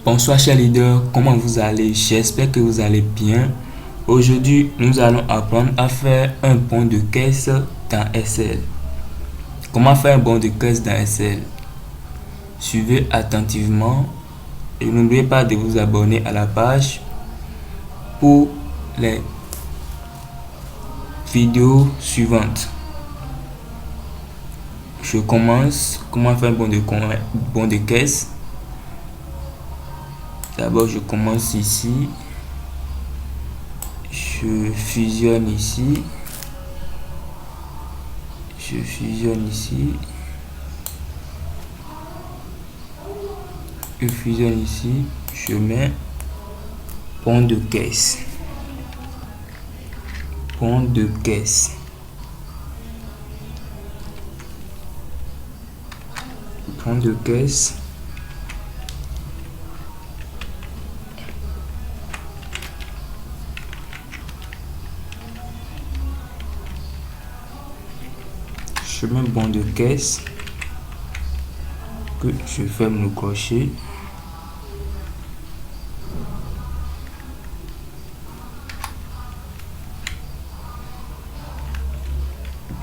Bonsoir chers leaders, comment vous allez? J'espère que vous allez bien. Aujourd'hui, nous allons apprendre à faire un bon de caisse dans Excel. Comment faire un bon de caisse dans Excel? Suivez attentivement et n'oubliez pas de vous abonner à la page pour les vidéos suivantes. Je commence. Comment faire un bon de caisse? D'abord, je commence ici. Je fusionne ici. Je fusionne ici. Je fusionne ici. Je mets bon de caisse. Bon de caisse. Bon de caisse. Je mets bon de caisse que je ferme le crochet.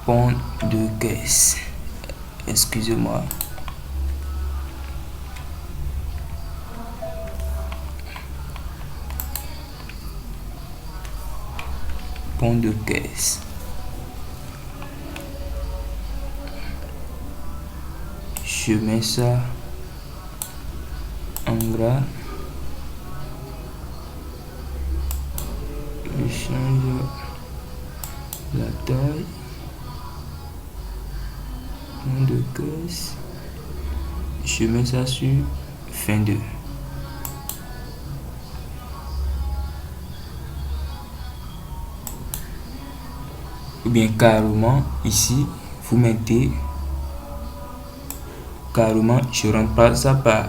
Bon de caisse. Excusez-moi. Bon de caisse. Je mets ça en gras. Je change la taille. Bon de caisse. Je mets ça sur fin 2. Ou bien carrément ici, vous mettez carrément, je remplace ça par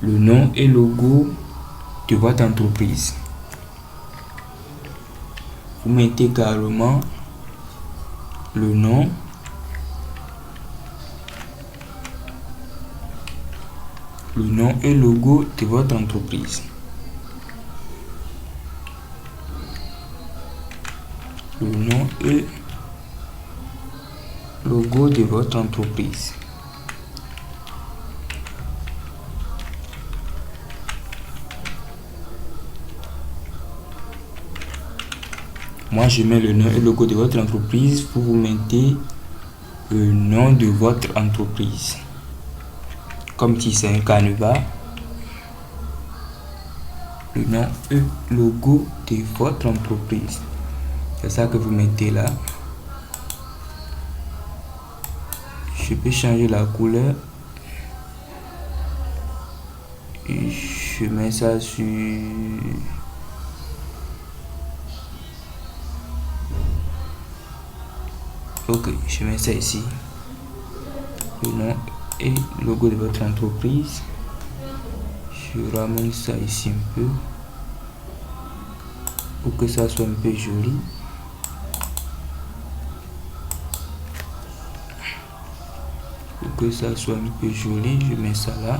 le nom et logo de votre entreprise. Vous mettez carrément le nom, et logo de votre entreprise. Le nom et logo de votre entreprise. Moi, je mets le nom et logo de votre entreprise. Vous mettez le nom de votre entreprise. Comme si c'est un canevas. Le nom et logo de votre entreprise. C'est ça que vous mettez là. Je peux changer la couleur. Et je mets ça sur... Ok, je mets ça ici. Le nom et logo de votre entreprise. Je ramène ça ici un peu. Pour que ça soit un peu joli. Pour que ça soit un peu joli, je mets ça là.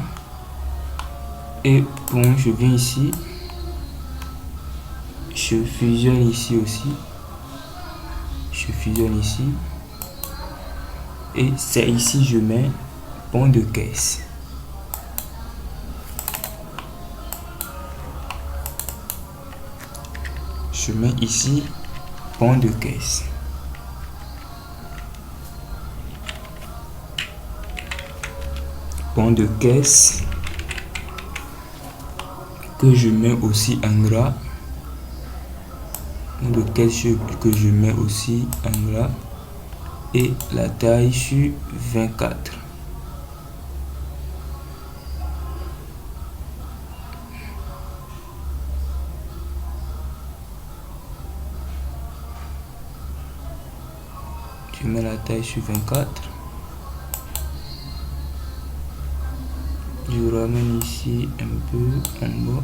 Et bon, je viens ici. Je fusionne ici aussi. Je fusionne ici. Et c'est ici je mets bon de caisse. Je mets ici bon de caisse. Bon de caisse que je mets aussi en gras. Bon de caisse que je mets aussi en gras. Et la taille sur 24. Je mets la taille sur 24. Je ramène ici un peu en bas.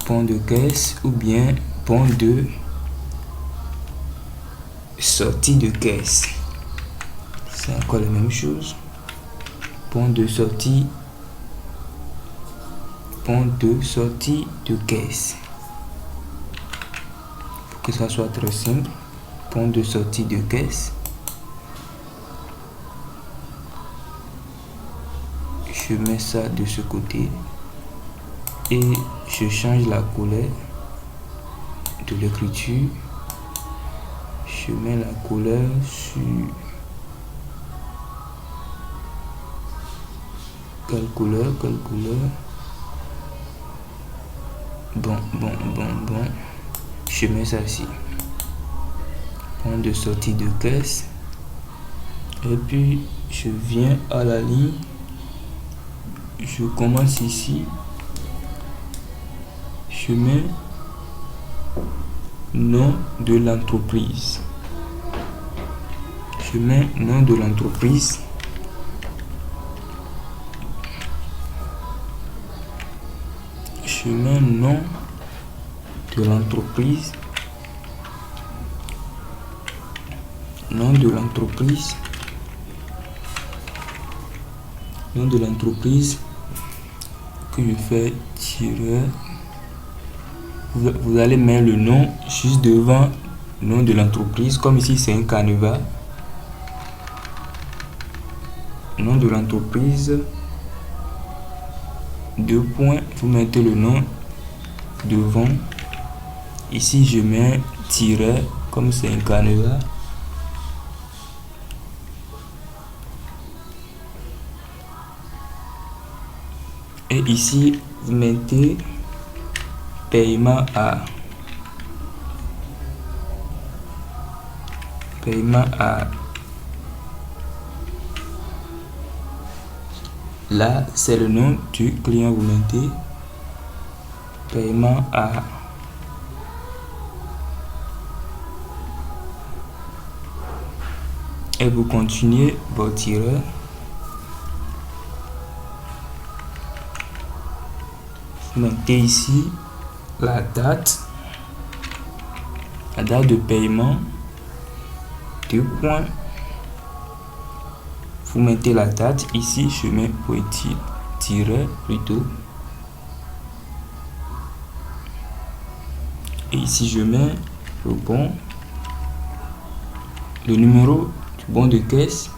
Bon de caisse ou bien bon de sortie de caisse. c'est encore la même chose. Pont de sortie de caisse. Pour que ça soit très simple, pont de sortie de caisse. Je mets ça de ce côté et je change la couleur de l'écriture. Je mets la couleur sur quelle couleur. Bon, je mets ça ici, pont de sortie de caisse, et puis je viens à la ligne, je commence ici, je mets nom de l'entreprise, je mets nom de l'entreprise, je mets nom de l'entreprise, nom de l'entreprise que je fais tirer. Vous allez mettre le nom juste devant le nom de l'entreprise, comme ici c'est un canevas. Nom de l'entreprise, 2 points, vous mettez le nom devant. Ici je mets tiret, comme c'est un canevas. Et ici vous mettez paiement à. Là c'est le nom du client, vous mettez paiement à. Et vous continuez votre tireur. Vous mettez ici la date de paiement, 2 points. Vous mettez la date ici, je mets petit tiret plutôt. Et ici je mets le numéro du bon de caisse.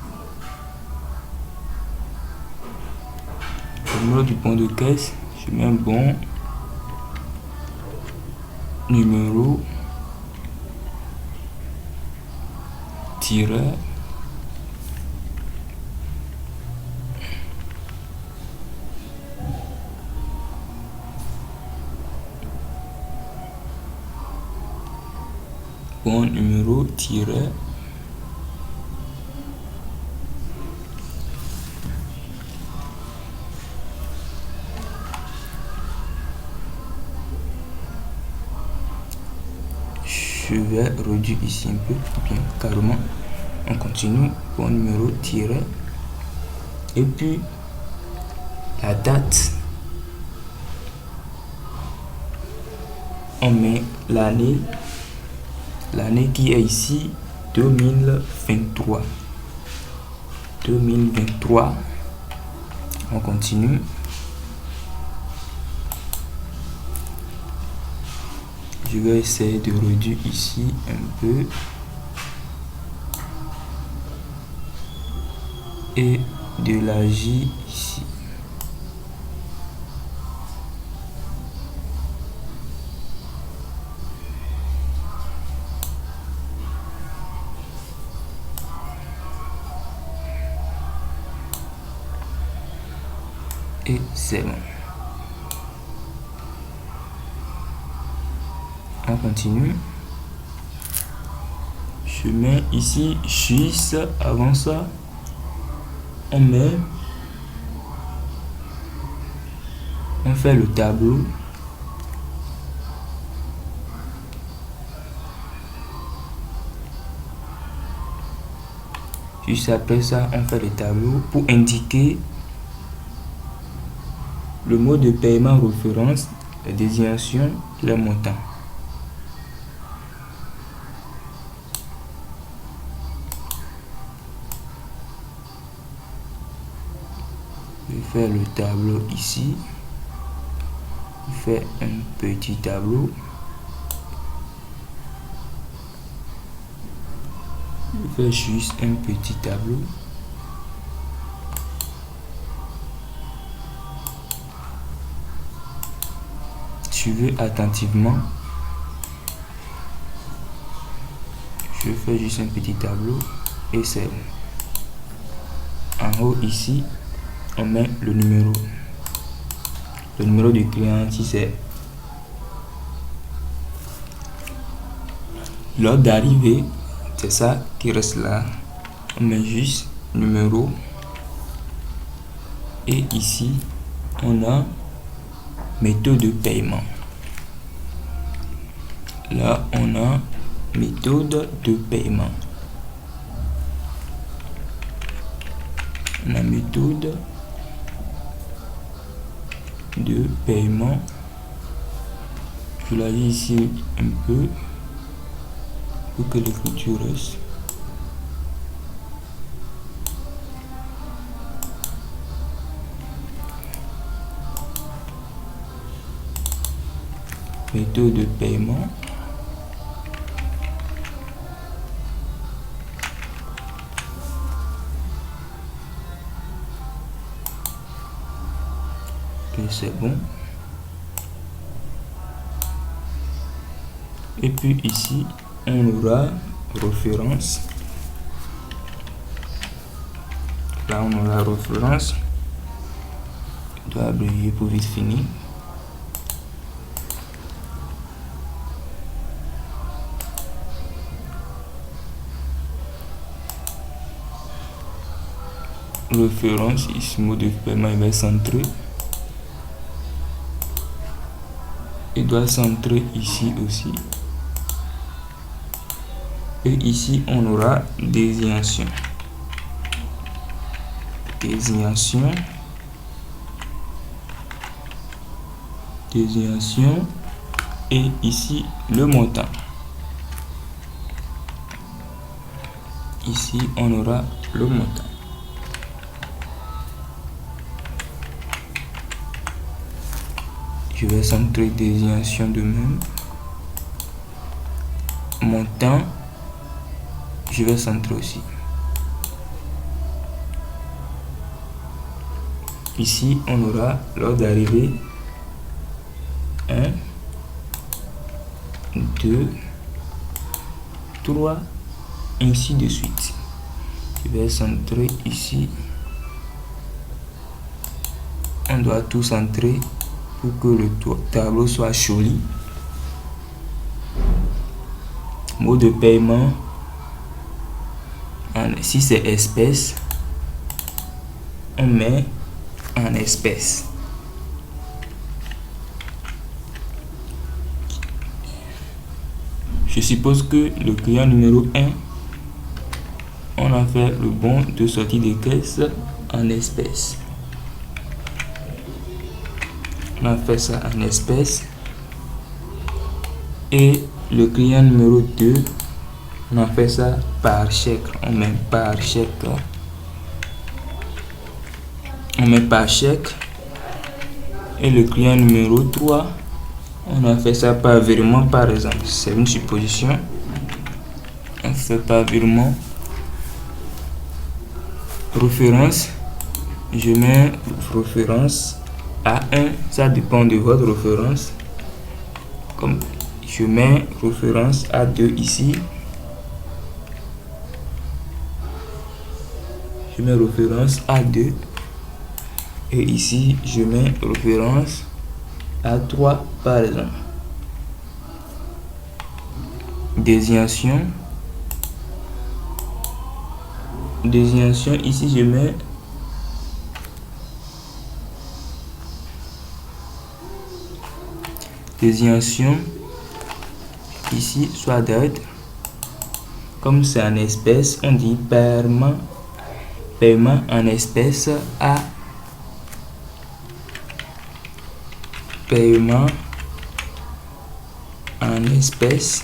Le numéro du bon de caisse, je mets un bon numéro tiret bon numéro tiret je vais réduire ici un peu, bien carrément. On continue, bon numéro tiret, et puis la date, on met l'année qui est ici, 2023. On continue. Je vais essayer de réduire ici un peu et de l'agir ici. Et c'est bon. On continue. Je mets ici Suisse. Avant ça, on fait le tableau. Juste après ça, on fait le tableau pour indiquer le mot de paiement référence, la désignation, le montant. Je vais faire le tableau ici. Je fais un petit tableau. Je fais juste un petit tableau. Suivez attentivement. Je fais juste un petit tableau et c'est en haut ici. On met le numéro. Le numéro du client si c'est l'ordre d'arrivée. C'est ça qui reste là. On met juste numéro. Et ici, on a méthode de paiement. Là, on a méthode de paiement. On a méthode de paiement. Je la lis ici un peu pour que l'écriture reste. Méthode de paiement. Et c'est bon. Et puis ici, on aura référence. Là, on aura référence. Je dois abrévier pour vite finir. Référence, ici, mot de paiement, il va centrer. Il doit centrer ici aussi. Et ici, on aura désignation. Désignation. Désignation. Et ici, le montant. Ici, on aura le montant. Je vais centrer désignation de même. Montant. Je vais centrer aussi. Ici, on aura l'ordre d'arrivée 1, 2, 3, ainsi de suite. Je vais centrer ici. On doit tout centrer pour que le tableau soit joli. Mot de paiement. Si c'est espèce, on met en espèce. Je suppose que le client numéro 1, on a fait le bon de sortie de caisse en espèces. On a fait ça en espèces. Et le client numéro 2, on a fait ça par chèque. On met par chèque. On met par chèque. Et le client numéro 3, on a fait ça par virement par exemple. C'est une supposition. On fait par virement. Référence. Je mets référence A1. Ça dépend de votre référence. Comme je mets référence A2 ici. Je mets référence A2. Et ici, je mets référence A3 par exemple. Désignation. Désignation, ici je mets désignation. Ici, soit date. Comme c'est en espèces, on dit paiement en espèces à paiement en espèces.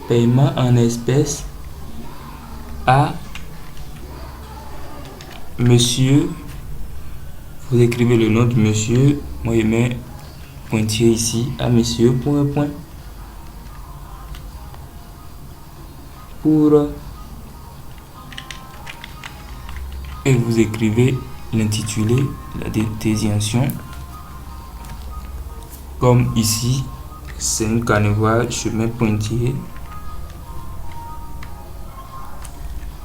Paiement en espèces à monsieur, vous écrivez le nom du monsieur. Moi, je mets pointillé ici à monsieur pour un point. Et vous écrivez l'intitulé, la désignation. Comme ici, c'est une carnivore, je mets pointillé.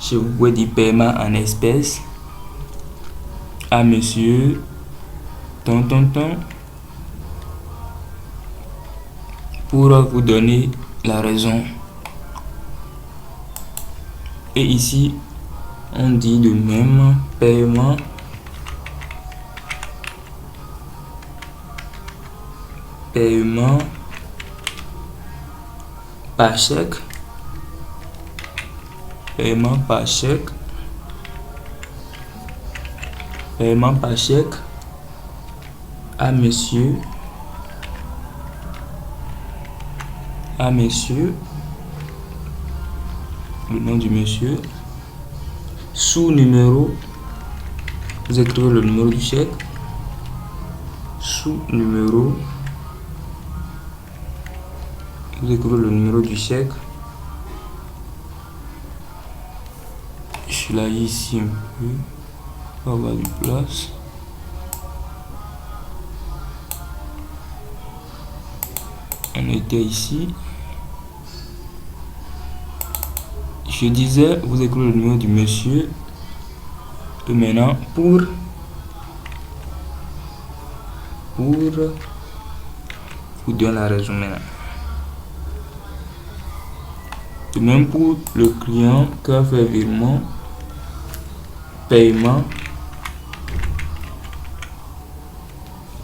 Je vous pouvez dire paiement en espèces à monsieur tonton pour vous donner la raison. Et ici, on dit de même paiement par chèque. Paiement par chèque. Paiement par chèque à monsieur. Le nom du monsieur. Sous numéro. Vous écrivez le numéro du chèque. Sous numéro. Vous écrivez le numéro du chèque. Je l'ai ici un peu. On va avoir du place. On était ici. Je disais, vous écrivez le numéro du monsieur. Et maintenant, pour vous donner la raison maintenant. De même pour le client qui a fait virement, paiement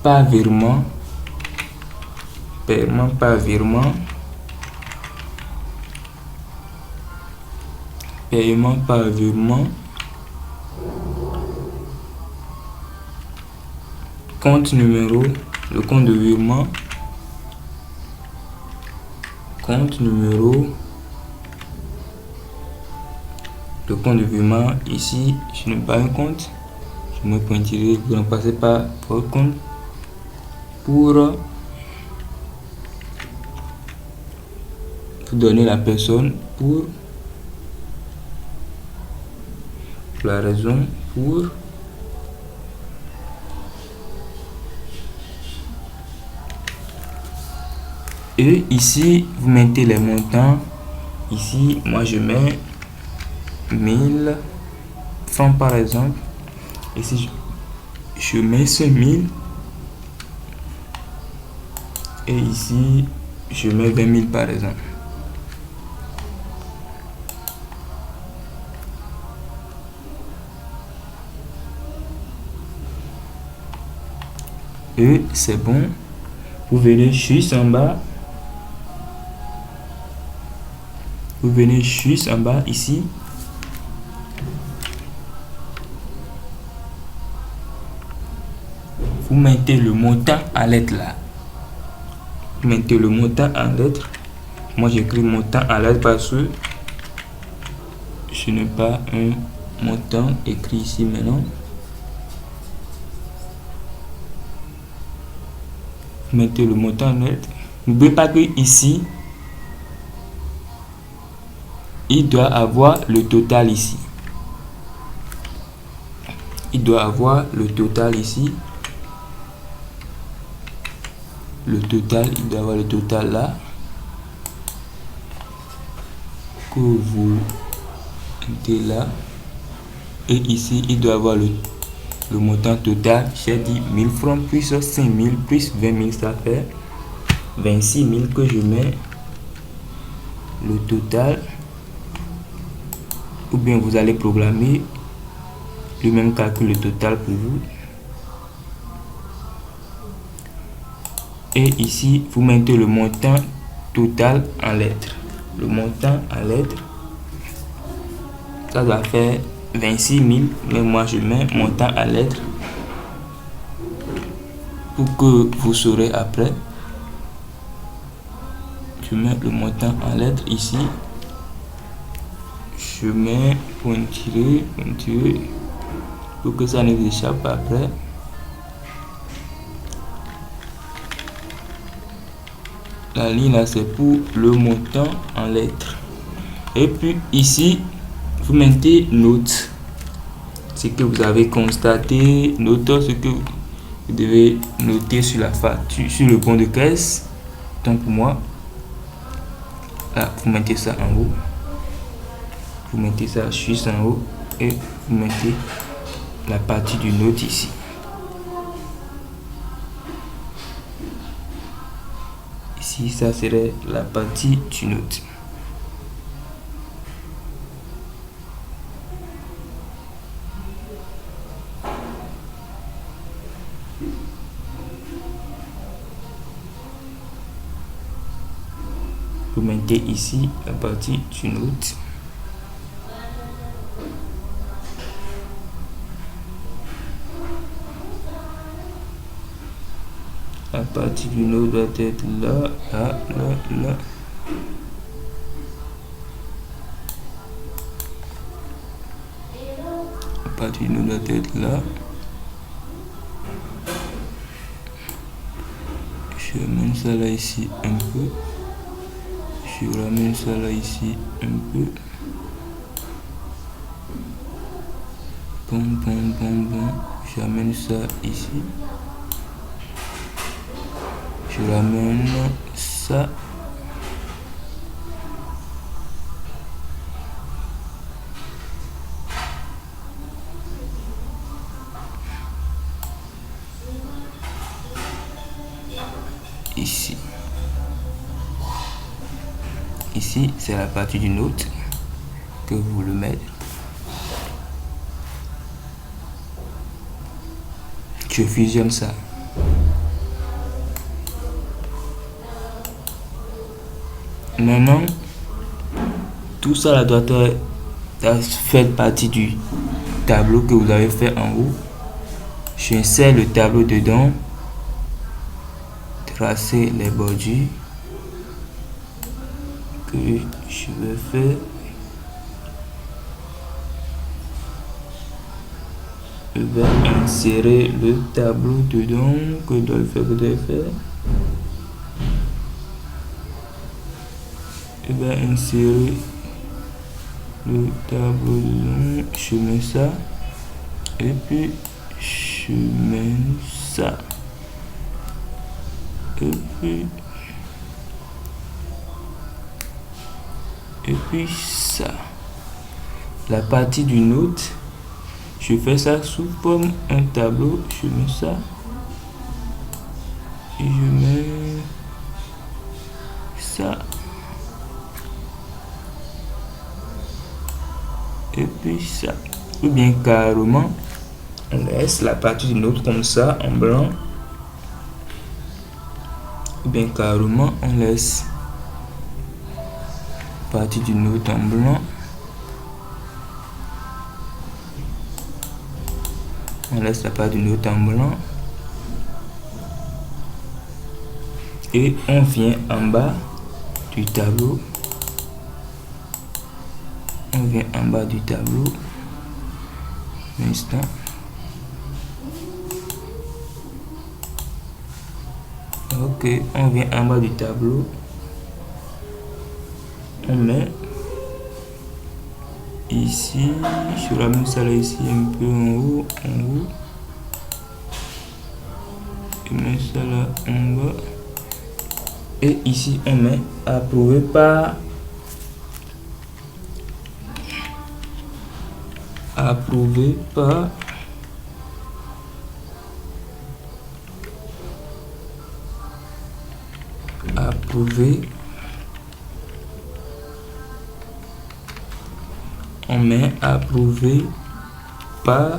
par virement, paiement par virement, paiement par virement, compte numéro, le compte de virement, compte numéro, le compte de virement. Ici, je n'ai pas un compte, je me pointillerai, vous en passez par votre compte pour donner la personne pour la raison pour et ici vous mettez les montants. Ici moi je mets 1000 francs par exemple. Ici je mets 5000 et ici je mets 20 000 par exemple. Et c'est bon. Vous venez juste en bas. Vous venez juste en bas ici. Vous mettez le montant en lettres là. Vous mettez le montant en lettres. Moi j'écris montant en lettres parce que je n'ai pas un montant écrit ici maintenant. Mettez le montant en lettres. N'oubliez pas que ici il doit avoir le total ici. Il doit avoir le total ici. Le total, il doit avoir le total là. Que vous mettez là. Et ici, il doit avoir le montant total. J'ai dit 1000 francs plus 5000 plus 20 000, ça fait 26 000 que je mets le total. Ou bien vous allez programmer le même calcul, le total pour vous. Et ici, vous mettez le montant total en lettres. Le montant en lettres, ça doit faire 26 000, mais moi je mets montant en lettres pour que vous saurez après. Je mets le montant en lettres ici. Je mets pointillé, pour que ça ne vous échappe pas après. La ligne là, c'est pour le montant en lettres. Et puis ici, vous mettez note. Ce que vous avez constaté, notez ce que vous devez noter sur la facture, sur le bon de caisse. Donc pour moi, là, vous mettez ça en haut. Vous mettez ça juste en haut et vous mettez la partie du note ici. Ici, ça serait la partie du note. Vous mettez ici la partie du note. La partie du note doit être là, là, là, là. La partie du note doit être là. Je ramène ça là ici un peu. Je ramène ça là ici un peu. Bon, bon, bon, bon. J'amène ça ici. Je ramène ça. Ici. Ici, c'est la partie du note que vous le mettez. Je fusionne ça. Maintenant, tout ça là doit faire partie du tableau que vous avez fait en haut. J'insère le tableau dedans, tracer les bordures que je vais faire. Je vais insérer le tableau dedans que je dois faire. Je vais insérer le tableau dedans. Je mets ça. Et puis je mets ça. Et puis ça. La partie du note, je fais ça sous forme un tableau. Je mets ça. Et je mets ça. Et puis ça. Ou bien carrément, on laisse la partie du note comme ça en blanc. Ou bien carrément, on laisse la partie du note en blanc. On laisse la partie du note en blanc. Et on vient en bas du tableau. On vient en bas du tableau. Un instant. Ok, on vient en bas du tableau. On met ici. Je ramène ça là ici un peu en haut. Je mets ça là en bas. Et ici on met approuvé par approuvé par on met approuvé par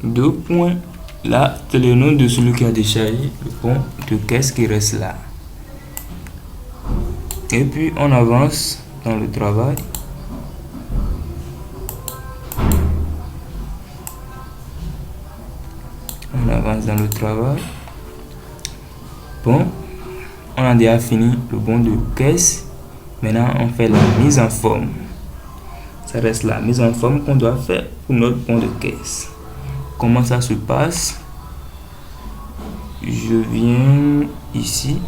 deux points. Là, c'est le nom de celui qui a déchargé le bon de caisse qui reste là. Et puis on avance dans le travail. On avance dans le travail. Bon, on a déjà fini le bon de caisse. Maintenant, on fait la mise en forme. Ça reste la mise en forme qu'on doit faire pour notre bon de caisse. Comment ça se passe? Je viens ici.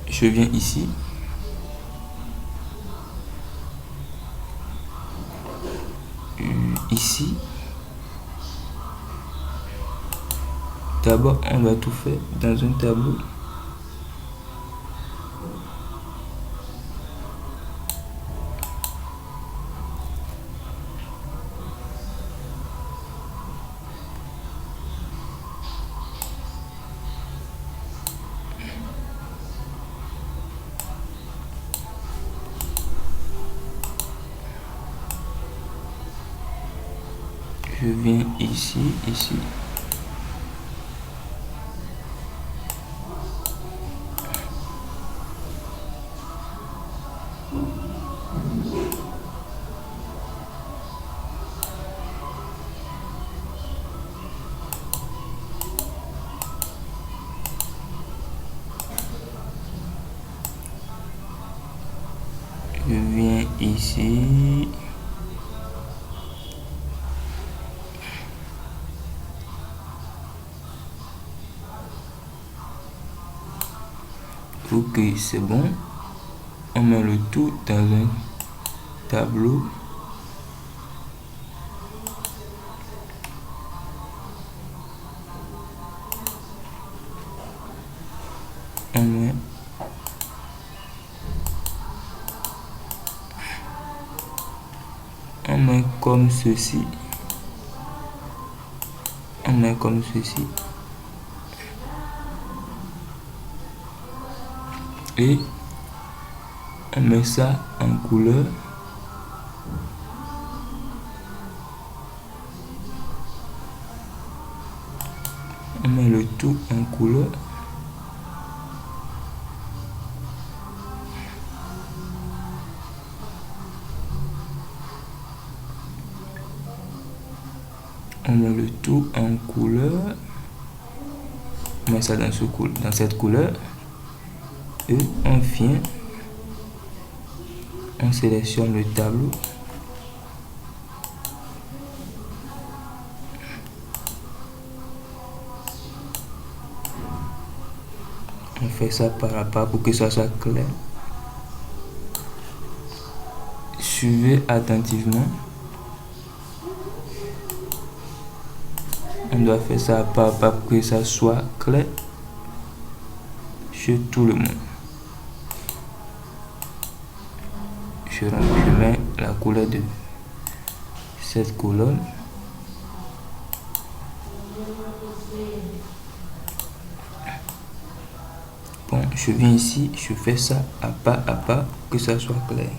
Je viens ici. Ici. D'abord, on va tout faire dans un tableau. Je viens ici, ici. Je viens ici. Ok, c'est bon. On met le tout dans un tableau. On met comme ceci. On met comme ceci. Et on met ça en couleur. On met le tout en couleur. On met le tout en couleur. On met ça dans cette couleur. Et on vient. On sélectionne le tableau. On fait ça par à part pour que ça soit clair. Suivez attentivement. On doit faire ça par à part pour que ça soit clair chez tout le monde. Je mets la couleur de cette colonne. Bon, je viens ici, je fais ça à pas pour que ça soit clair.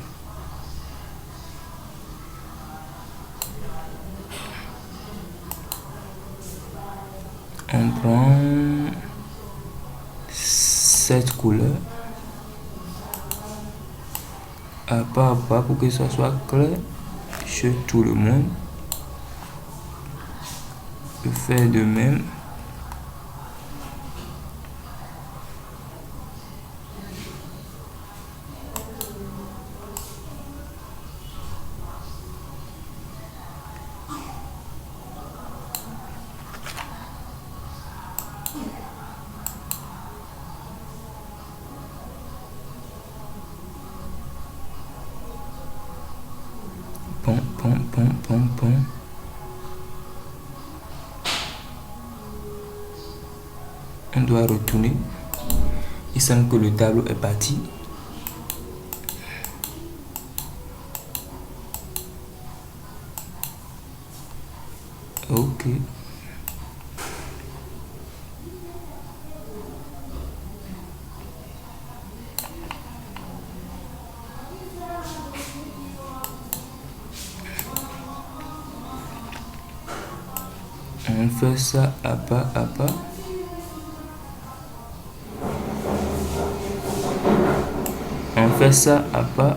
On prend cette couleur à pas pour que ça soit clair chez tout le monde. Je fais de même. Bon. On doit retourner. Il semble que le tableau est parti. Ok. On fait ça à pas. On fait ça à pas.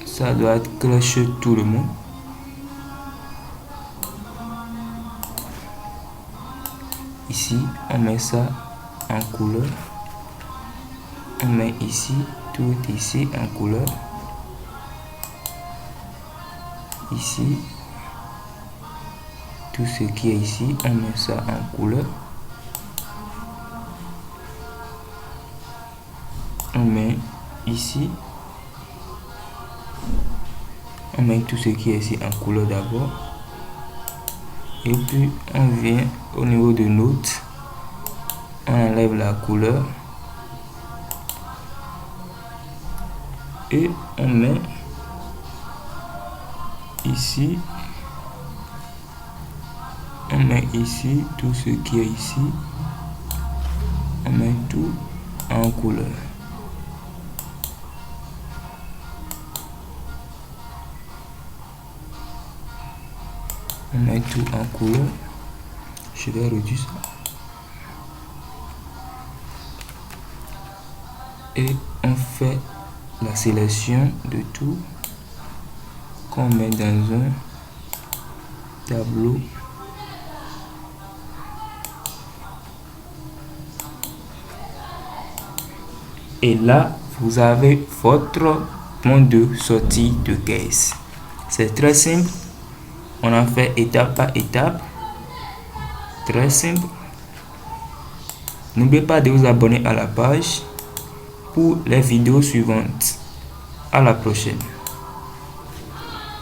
Ça doit être clair chez tout le monde. ici, on met ça en couleur. On met ici, tout ici en couleur. Ici, tout ce qui est ici, on met ça en couleur. On met ici. On met tout ce qui est ici en couleur d'abord. Et puis on vient au niveau de notes. On enlève la couleur. Et on met ici. On met ici tout ce qui est ici. On met tout en couleur. On met tout en couleur. Je vais réduire ça. Et on fait la sélection de tout qu'on met dans un tableau. Et là, vous avez votre point de sortie de caisse. C'est très simple. On en fait étape par étape. Très simple. N'oubliez pas de vous abonner à la page pour les vidéos suivantes. À la prochaine.